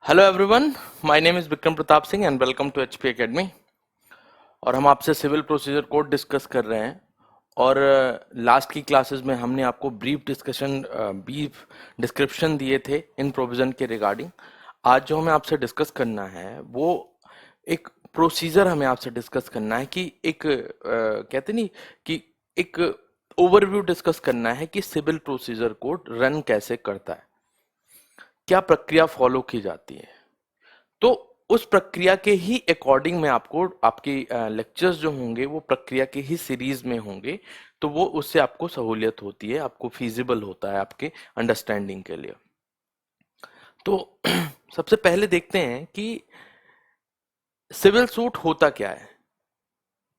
Hello everyone, my name is Vikram Pratap Singh and welcome to HP Academy. और हम आपसे civil procedure code discuss कर रहे हैं। और लास्ट की क्लासेस में हमने आपको ब्रीफ डिस्क्रिप्शन दिए थे इन प्रोविज़न के रिगार्डिंग। आज जो हमें आपसे डिस्कस करना है वो एक प्रोसीजर हमें आपसे डिस्कस करना है कि एक कहते नहीं कि एक ओवरव्यू डिस्कस करना है कि सिविल प्रोसीजर कोड रन कैसे करता है, क्या प्रक्रिया फॉलो की जाती है। तो उस प्रक्रिया के ही अकॉर्डिंग में आपको आपकी लेक्चर्स जो होंगे वो प्रक्रिया के ही सीरीज में होंगे, तो वो उससे आपको सहूलियत होती है, आपको फीजिबल होता है आपके अंडरस्टैंडिंग के लिए। तो सबसे पहले देखते हैं कि सिविल सूट होता क्या है।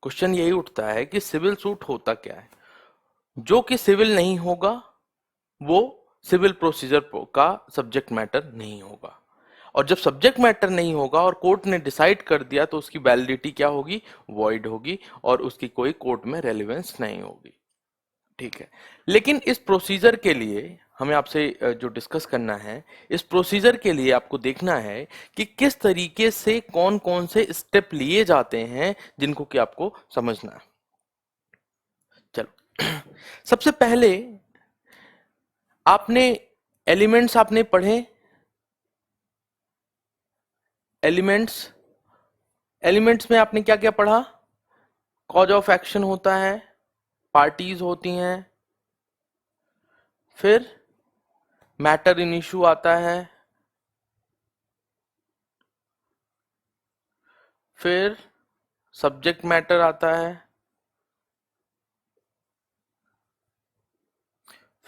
क्वेश्चन यही उठता है कि सिविल सूट होता क्या है। जो कि सिविल नहीं होगा वो सिविल प्रोसीजर का सब्जेक्ट मैटर नहीं होगा। और जब सब्जेक्ट मैटर नहीं होगा और कोर्ट ने डिसाइड कर दिया तो उसकी वैलिडिटी क्या होगी? वॉइड होगी और उसकी कोई कोर्ट में रेलेवेंस नहीं होगी। ठीक है, लेकिन इस प्रोसीजर के लिए हमें आपसे जो डिस्कस करना है, इस प्रोसीजर के लिए आपको देखना है कि किस तरीके से कौन कौन से स्टेप लिए जाते हैं जिनको कि आपको समझना है। चलो सबसे पहले आपने एलिमेंट्स आपने पढ़े। एलिमेंट्स में आपने क्या क्या पढ़ा? कॉज ऑफ एक्शन होता है, पार्टीज होती हैं, फिर मैटर इन इशू आता है, फिर सब्जेक्ट मैटर आता है,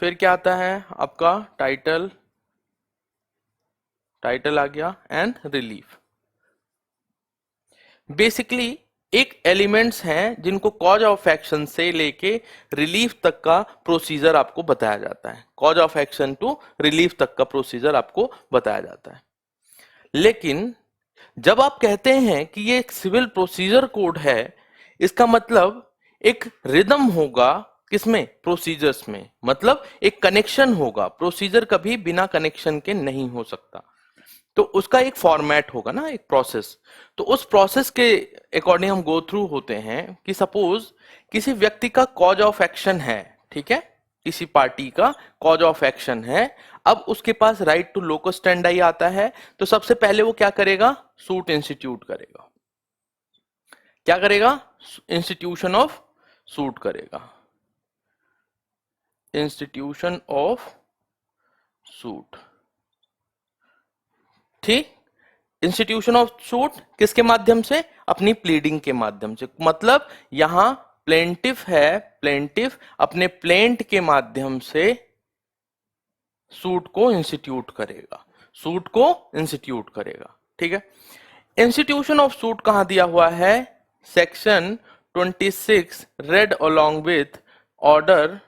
फिर क्या आता है आपका? टाइटल आ गया एंड रिलीफ। बेसिकली एक एलिमेंट्स हैं जिनको कॉज ऑफ एक्शन से लेके रिलीफ तक का प्रोसीजर आपको बताया जाता है। Cause of action to relief तक का प्रोसीजर आपको बताया जाता है। लेकिन जब आप कहते हैं कि ये एक सिविल प्रोसीजर कोड है, इसका मतलब एक रिदम होगा किसमें? प्रोसीजर्स में। मतलब एक कनेक्शन होगा। प्रोसीजर कभी बिना कनेक्शन के नहीं हो सकता, तो उसका एक फॉर्मेट होगा ना, एक प्रोसेस। तो उस प्रोसेस के अकॉर्डिंग हम गो थ्रू होते हैं कि सपोज किसी व्यक्ति का कॉज ऑफ एक्शन है, ठीक है, किसी पार्टी का कॉज ऑफ एक्शन है। अब उसके पास राइट टू लोकस स्टैंडाई आता है, तो सबसे पहले वो क्या करेगा? सूट इंस्टीट्यूट करेगा। क्या करेगा? इंस्टीट्यूशन ऑफ सूट करेगा। इंस्टीट्यूशन ऑफ सूट, ठीक। इंस्टीट्यूशन ऑफ सूट किसके माध्यम से? अपनी प्लीडिंग के माध्यम से। मतलब यहां प्लेंटिफ है, प्लेंटिफ अपने प्लेंट के माध्यम से सूट को इंस्टीट्यूट करेगा, सूट को इंस्टीट्यूट करेगा। ठीक है, इंस्टीट्यूशन ऑफ सूट कहां दिया हुआ है? Section 26 red along with order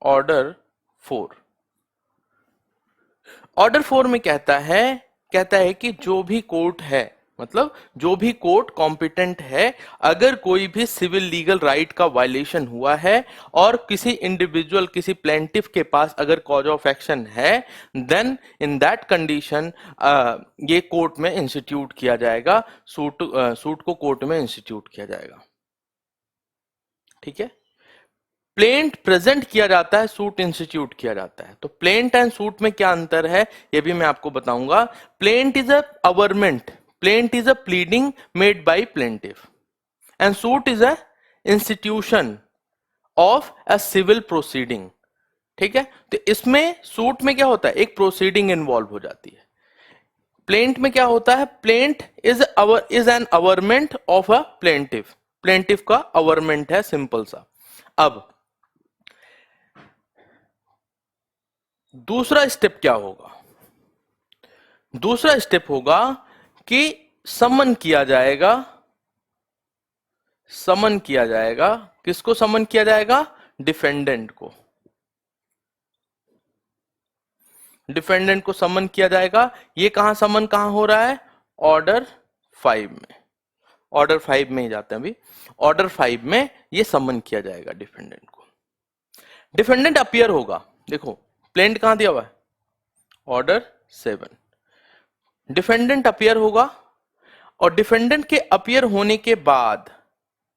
4। Order 4 में कहता है कि जो भी कोर्ट है, मतलब जो भी कोर्ट कॉम्पिटेंट है, अगर कोई भी सिविल लीगल राइट का वायलेशन हुआ है और किसी इंडिविजुअल, किसी प्लेंटिफ के पास अगर कॉज ऑफ एक्शन है, देन इन दैट कंडीशन ये कोर्ट में इंस्टीट्यूट किया जाएगा, सूट को कोर्ट में इंस्टीट्यूट किया जाएगा। ठीक है, प्लेंट प्रेजेंट किया जाता है, सूट इंस्टीट्यूट किया जाता है। तो प्लेंट एंड सूट में क्या अंतर है ये भी मैं आपको बताऊंगा। Plaint is a averment, plaint is a pleading made by plaintiff and suit is a institution of a civil proceeding. ठीक है, तो इसमें सूट में क्या होता है? एक प्रोसीडिंग इन्वॉल्व हो जाती है। प्लेंट में क्या होता है? Plaint is an averment of a plaintiff, plaintiff का अवरमेंट है, सिंपल सा। अब दूसरा स्टेप क्या होगा? दूसरा स्टेप होगा कि समन किया जाएगा। समन किया जाएगा किसको? समन किया जाएगा डिफेंडेंट को। डिफेंडेंट को समन किया जाएगा। ये कहां समन कहां हो रहा है? ऑर्डर 5 में। ऑर्डर 5 में ही जाते हैं अभी। ऑर्डर 5 में ये समन किया जाएगा डिफेंडेंट को। डिफेंडेंट अपीयर होगा। देखो प्लेंट कहां दिया हुआ है? ऑर्डर 7। डिफेंडेंट अपीयर होगा और डिफेंडेंट के अपीयर होने के बाद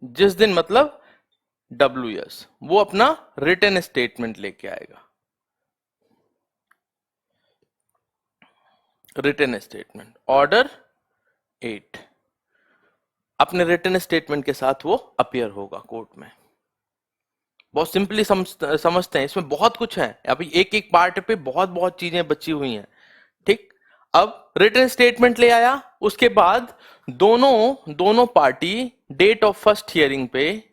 जिस दिन मतलब WS वो अपना रिटन स्टेटमेंट लेके आएगा, रिटन स्टेटमेंट ऑर्डर 8 अपने रिटन स्टेटमेंट के साथ वो अपीयर होगा कोर्ट में। बहुत सिंपली समझते हैं, इसमें बहुत कुछ है, अभी एक एक पार्ट पे बहुत बहुत चीजें बची हुई हैं। ठीक, अब रिटन स्टेटमेंट ले आया, उसके बाद दोनों party date of first hearing पे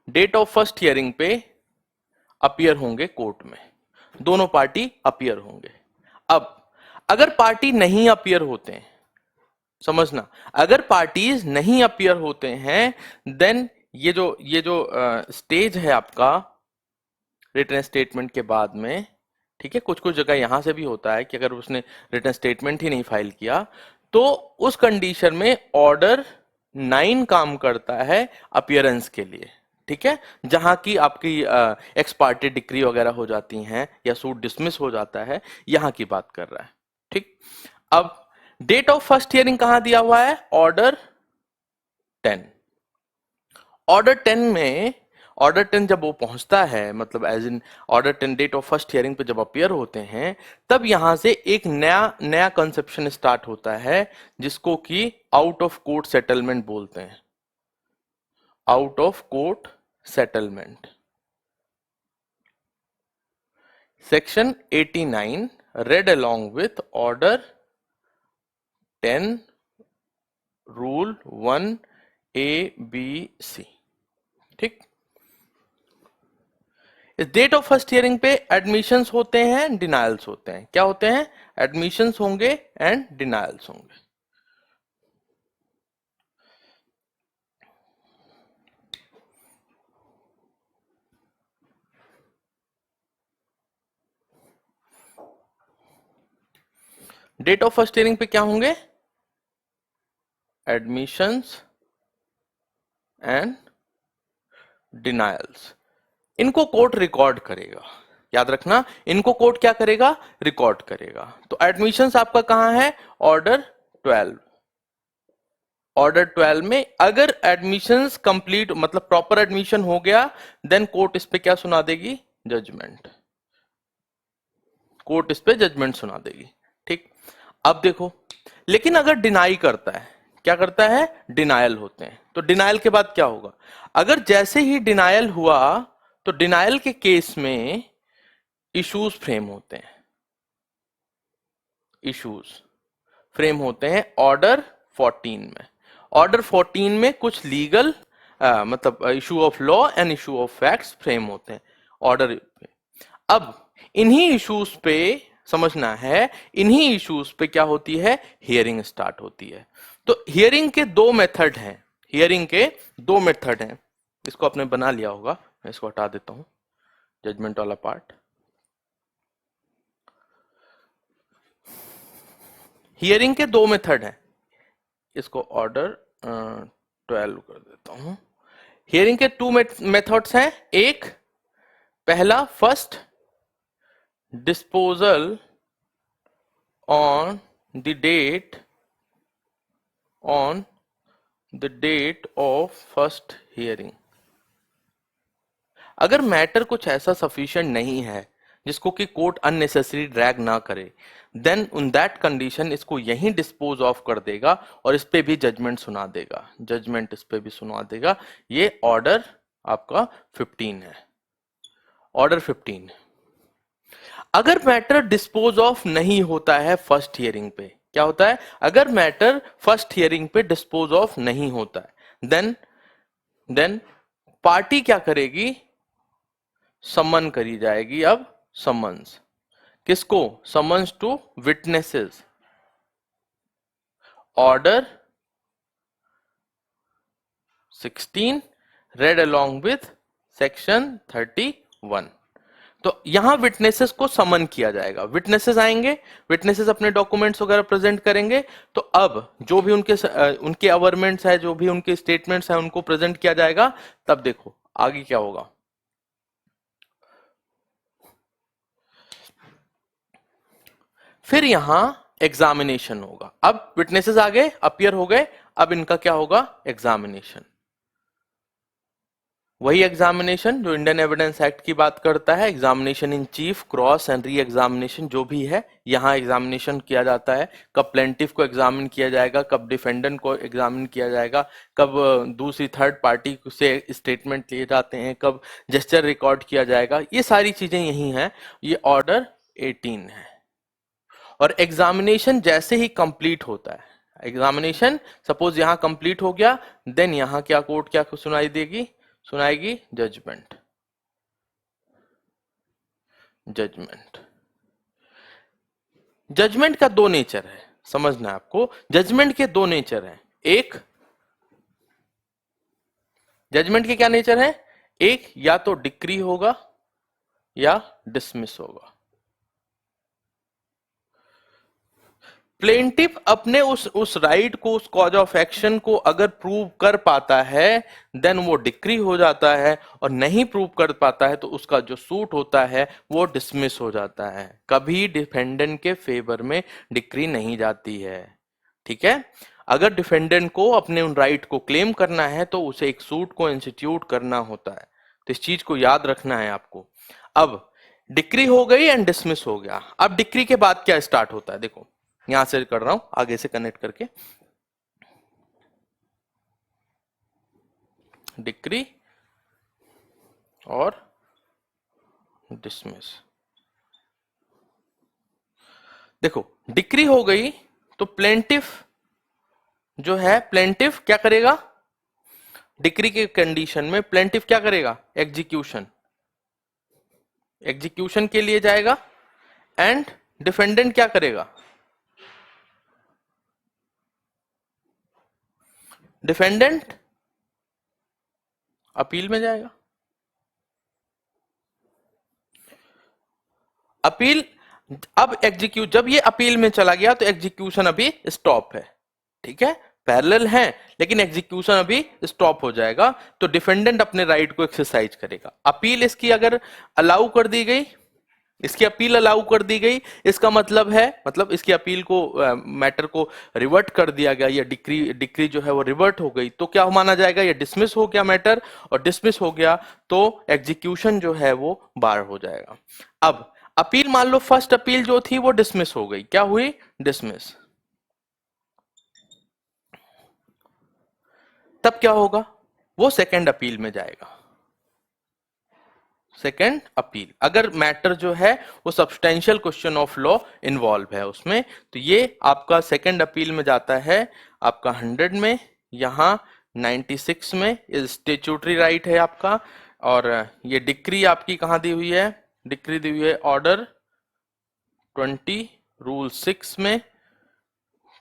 डेट ऑफ फर्स्ट हियरिंग पे अपीयर होंगे कोर्ट में, दोनों पार्टी अपीयर होंगे। अब अगर पार्टी नहीं अपीयर होते हैं, समझना, अगर पार्टीज नहीं अपीयर होते हैं देन ये जो स्टेज है आपका रिटन स्टेटमेंट के बाद में, ठीक है, कुछ कुछ जगह यहां से भी होता है कि अगर उसने रिटन स्टेटमेंट ही नहीं फाइल किया तो उस कंडीशन में ऑर्डर 9 काम करता है अपीयरेंस के लिए। ठीक है, जहां की आपकी एक्स पार्टी डिक्री वगैरह हो जाती हैं या सूट डिसमिस हो जाता है, यहां की बात कर रहा है। ठीक, अब डेट ऑफ फर्स्ट हियरिंग कहां दिया हुआ है? ऑर्डर 10। ऑर्डर 10 जब वो पहुंचता है, मतलब as in order 10 date of first hearing पे जब अपीयर होते हैं, तब यहां से एक नया कंसेप्शन स्टार्ट होता है जिसको कि आउट ऑफ कोर्ट सेटलमेंट बोलते हैं। Out of court settlement section 89 read along with order 10 rule 1A-B-C। ठीक, इस डेट ऑफ फर्स्ट हियरिंग पे एडमिशंस होते हैं, डिनायल्स होते हैं। क्या होते हैं? एडमिशंस होंगे एंड डिनायल्स होंगे। डेट ऑफ फर्स्ट हियरिंग पे क्या होंगे? Admissions and denials. इनको कोर्ट रिकॉर्ड करेगा, याद रखना, इनको कोर्ट क्या करेगा? रिकॉर्ड करेगा। तो एडमिशंस आपका कहां है? ऑर्डर 12। ऑर्डर 12 में अगर एडमिशंस कंप्लीट मतलब प्रॉपर एडमिशन हो गया देन कोर्ट इस पे क्या सुना देगी? जजमेंट। कोर्ट इस पे जजमेंट सुना देगी। ठीक, अब देखो, लेकिन अगर डिनाई करता है, क्या करता है? डिनायल होते हैं। तो डिनायल के बाद क्या होगा? अगर जैसे ही डिनायल हुआ तो डिनायल के केस में इश्यूज फ्रेम होते हैं। इश्यूज फ्रेम होते हैं ऑर्डर 14 में। ऑर्डर 14 में कुछ लीगल मतलब issue of law and issue of facts frame होते हैं ऑर्डर पे। अब इन्हीं इश्यूज पे समझना है, इन्हीं इश्यूज पे क्या होती है? हियरिंग स्टार्ट होती है। तो हियरिंग के दो मेथड हैं, हियरिंग के दो मेथड हैं। इसको आपने बना लिया होगा, मैं इसको हटा देता हूं, जजमेंट वाला पार्ट। हियरिंग के दो मेथड हैं, इसको ऑर्डर 12 कर देता हूं। हियरिंग के टू मेथड्स हैं। एक, पहला first disposal on the date of first hearing. अगर मैटर कुछ ऐसा सफिशिएंट नहीं है जिसको कि कोर्ट अननेसेसरी ड्रैग ना करे, देन उन दैट कंडीशन इसको यहीं डिस्पोज ऑफ कर देगा और इस पे भी जजमेंट सुना देगा, जजमेंट इस पे भी सुना देगा। ये ऑर्डर आपका 15 है, ऑर्डर 15। अगर मैटर डिस्पोज ऑफ नहीं होता है फर्स्ट हियरिंग पे, क्या होता है? अगर मैटर फर्स्ट हियरिंग पे डिस्पोज ऑफ नहीं होता है देन पार्टी क्या करेगी? समन करी जाएगी। अब समन्स किसको? Summons to witnesses. Order 16 red along with section 31। तो यहां विटनेसेस को समन किया जाएगा, विटनेसेस आएंगे, विटनेसेस अपने डॉक्यूमेंट्स वगैरह प्रेजेंट करेंगे। तो अब जो भी उनके अवरमेंट्स है, जो भी उनके स्टेटमेंट्स हैं, उनको प्रेजेंट किया जाएगा। तब देखो आगे क्या होगा। फिर यहां एग्जामिनेशन होगा। अब विटनेसेस आ गए, अपीयर हो गए, अब इनका क्या होगा, एग्जामिनेशन। वही एग्जामिनेशन जो इंडियन एविडेंस एक्ट की बात करता है, examination in chief, cross and re examination जो भी है, यहाँ एग्जामिनेशन किया जाता है। कब प्लेंटिफ को एग्जामिन किया जाएगा, कब डिफेंडेंट को एग्जामिन किया जाएगा, कब दूसरी थर्ड पार्टी से स्टेटमेंट लिए जाते हैं, कब जेस्चर रिकॉर्ड किया जाएगा, ये सारी चीजें यही हैं। ये ऑर्डर 18 है। और एग्जामिनेशन जैसे ही कंप्लीट होता है, एग्जामिनेशन सपोज यहां कंप्लीट हो गया, देन यहां क्या कोर्ट क्या सुनाएगी जजमेंट। जजमेंट का दो नेचर है, समझना है आपको। जजमेंट के दो नेचर हैं। एक जजमेंट के क्या नेचर है, एक या तो डिक्री होगा या डिसमिस होगा। प्लेंटिफ अपने उस राइट को, उस कॉज ऑफ एक्शन को अगर प्रूव कर पाता है देन वो डिक्री हो जाता है, और नहीं प्रूव कर पाता है तो उसका जो सूट होता है वो डिसमिस हो जाता है। कभी डिफेंडेंट के फेवर में डिक्री नहीं जाती है, ठीक है। अगर डिफेंडेंट को अपने उन राइट को क्लेम करना है तो उसे एक सूट को इंस्टीट्यूट करना होता है, तो इस चीज को याद रखना है आपको। अब डिक्री हो गई एंड डिसमिस हो गया, अब डिक्री के बाद क्या स्टार्ट होता है, देखो यहां से कर रहा हूं आगे से कनेक्ट करके। डिक्री और डिसमिस। देखो डिक्री हो गई तो प्लेंटिफ जो है, प्लेंटिफ क्या करेगा, डिक्री के कंडीशन में प्लेंटिफ क्या करेगा, एग्जीक्यूशन के लिए जाएगा, एंड डिफेंडेंट क्या करेगा, डिफेंडेंट अपील में जाएगा। अपील, अब जब ये अपील में चला गया तो एग्जीक्यूशन अभी स्टॉप है, ठीक है, पैरेलल है लेकिन एग्जीक्यूशन अभी स्टॉप हो जाएगा। तो डिफेंडेंट अपने राइट को एक्सरसाइज करेगा। अपील इसकी अगर अलाउ कर दी गई, इसकी अपील अलाउ कर दी गई, इसका मतलब है, मतलब इसकी अपील को मैटर को रिवर्ट कर दिया गया, या डिक्री जो है वो रिवर्ट हो गई, तो क्या माना जाएगा, ये डिसमिस हो गया मैटर, और डिसमिस हो गया तो एग्जीक्यूशन जो है वो बार हो जाएगा। अब अपील, मान लो फर्स्ट अपील जो थी वो डिसमिस हो गई, क्या हुई, डिसमिस। तब क्या होगा, वो सेकंड अपील में जाएगा। सेकंड अपील, अगर मैटर जो है वो substantial question of law involve है उसमें, तो ये आपका सेकंड अपील में जाता है, आपका 100 में, यहां 96 में स्टैट्यूटरी राइट है आपका। और ये डिक्री आपकी कहां दी हुई है, डिक्री दी हुई है ऑर्डर 20 रूल 6 में,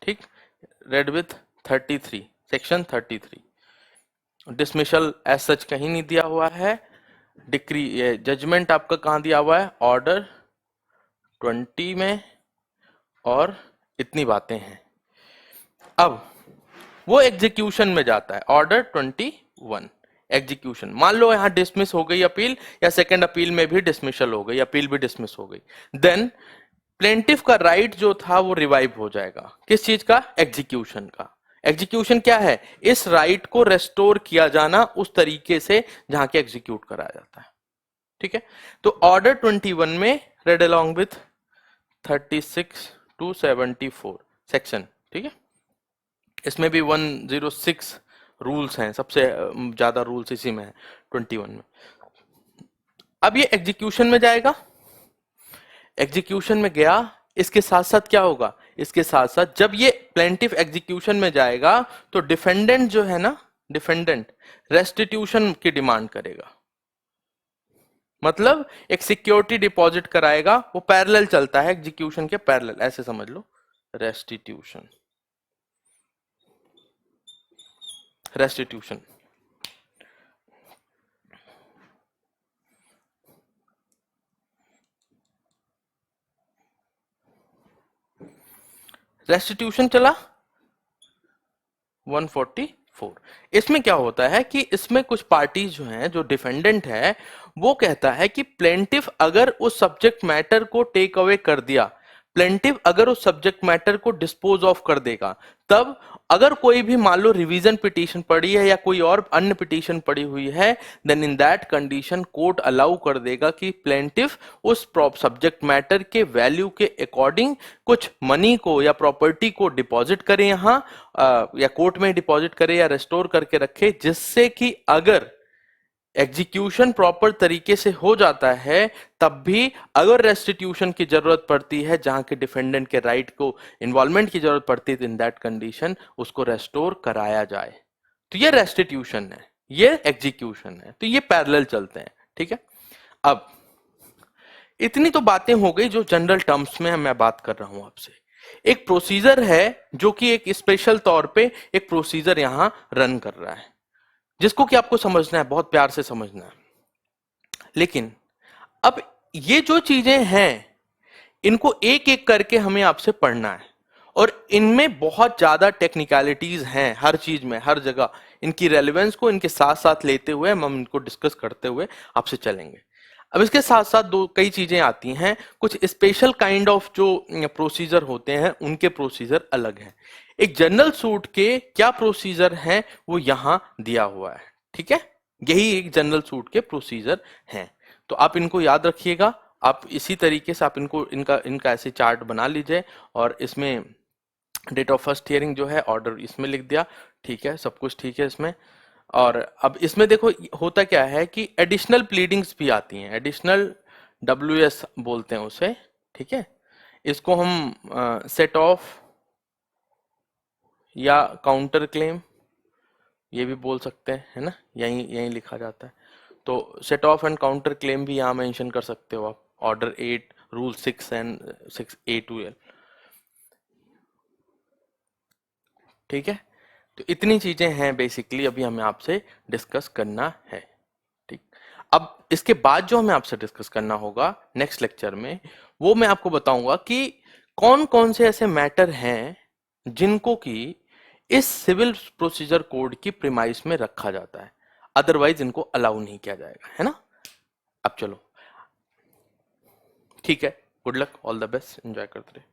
ठीक, read with 33, section 33। Dismissal as such कहीं नहीं दिया हुआ है। डिक्री, ये जजमेंट आपका कहां दिया हुआ है, ऑर्डर 20 में, और इतनी बातें हैं। अब वो एग्जीक्यूशन में जाता है, ऑर्डर 21 एग्जीक्यूशन। मान लो यहां डिसमिस हो गई अपील, या सेकंड अपील में भी डिसमिशल हो गई, अपील भी डिसमिस हो गई, देन प्लेंटिफ का राइट जो था वो रिवाइव हो जाएगा। किस चीज का, एग्जीक्यूशन का। एग्जीक्यूशन क्या है, इस राइट को रेस्टोर किया जाना उस तरीके से जहां के एग्जीक्यूट कराया जाता है, ठीक है। तो ऑर्डर 21 में red along with 36 to 74 section, ठीक है। इसमें भी 106 रूल्स हैं, सबसे ज्यादा रूल्स इसी में है 21 में। अब ये एग्जीक्यूशन में जाएगा, एग्जीक्यूशन में गया, इसके साथ साथ क्या होगा, इसके साथ साथ जब ये प्लेंटिफ एग्जीक्यूशन में जाएगा तो डिफेंडेंट जो है ना, डिफेंडेंट रेस्टिट्यूशन की डिमांड करेगा, मतलब एक सिक्योरिटी डिपॉजिट कराएगा, वो पैरेलल चलता है एग्जीक्यूशन के पैरेलल, ऐसे समझ लो, रेस्टिट्यूशन। रेस्टिट्यूशन रेस्टिट्यूशन चला 144। इसमें क्या होता है कि इसमें कुछ पार्टीज जो हैं, जो डिफेंडेंट है वो कहता है कि प्लेंटिफ अगर उस सब्जेक्ट मैटर को टेक अवे कर दिया, प्लेंटिव अगर उस सब्जेक्ट मैटर को डिस्पोज ऑफ कर देगा, तब अगर कोई भी मान लो रिवीजन पिटीशन पड़ी है या कोई और अन्य पिटीशन पड़ी हुई है, then in that condition court allow कर देगा कि प्लेंटिव उस सब्जेक्ट मैटर के वैल्यू के अकॉर्डिंग कुछ मनी को या प्रॉपर्टी को डिपॉजिट करे यहां, या कोर्ट में डिपॉजिट करे या रेस्टोर करके रखे, जिससे कि अगर एग्जीक्यूशन प्रॉपर तरीके से हो जाता है तब भी अगर रेस्टिट्यूशन की जरूरत पड़ती है, जहां के डिफेंडेंट के राइट को इन्वॉल्वमेंट की जरूरत पड़ती है, इन दैट कंडीशन उसको रेस्टोर कराया जाए। तो ये रेस्टिट्यूशन है, ये एग्जीक्यूशन है, तो ये पैरेलल चलते हैं। ठीक है, अब इतनी तो बातें हो गई जो जनरल टर्म्स में मैं बात कर रहा हूं आपसे। एक प्रोसीजर है जो कि एक स्पेशल तौर पे एक प्रोसीजर यहां रन कर रहा है, जिसको कि आपको समझना है, बहुत प्यार से समझना है। लेकिन अब ये जो चीजें हैं इनको एक एक करके हमें आपसे पढ़ना है, और इनमें बहुत ज्यादा टेक्निकलिटीज हैं हर चीज में, हर जगह। इनकी रेलेवेंस को इनके साथ साथ लेते हुए हम इनको डिस्कस करते हुए आपसे चलेंगे। अब इसके साथ साथ दो कई चीजें आती हैं, कुछ स्पेशल काइंड ऑफ जो प्रोसीजर होते हैं उनके प्रोसीजर अलग हैं। एक जनरल सूट के क्या प्रोसीजर हैं वो यहां दिया हुआ है। ठीक है, यही एक जनरल सूट के प्रोसीजर हैं, तो आप इनको याद रखिएगा। आप इसी तरीके से आप इनको इनका ऐसे चार्ट बना लीजिए, और इसमें डेट ऑफ फर्स्ट हियरिंग जो है ऑर्डर इसमें लिख दिया। ठीक है, सब कुछ ठीक है इसमें। और अब इसमें देखो होता क्या है कि एडिशनल प्लीडिंग्स भी आती हैं, एडिशनल WS बोलते हैं उसे। ठीक है, इसको हम सेट ऑफ या काउंटर क्लेम ये भी बोल सकते हैं, है ना, यही यही लिखा जाता है। तो set of and counter claim भी यहाँ मेंशन कर सकते हो आप, ऑर्डर 8 रूल 6 एंड 6A2L। ठीक है, तो इतनी चीजें हैं बेसिकली अभी हमें आपसे डिस्कस करना है। ठीक, अब इसके बाद जो हमें आपसे डिस्कस करना होगा नेक्स्ट लेक्चर में, वो मैं आपको बताऊंगा कि कौन कौन से ऐसे मैटर हैं जिनको कि इस सिविल प्रोसीजर कोड की प्रीमाइस में रखा जाता है, अदरवाइज इनको अलाउ नहीं किया जाएगा, है ना। अब चलो, ठीक है, good luck, all the best, enjoy करते रहे।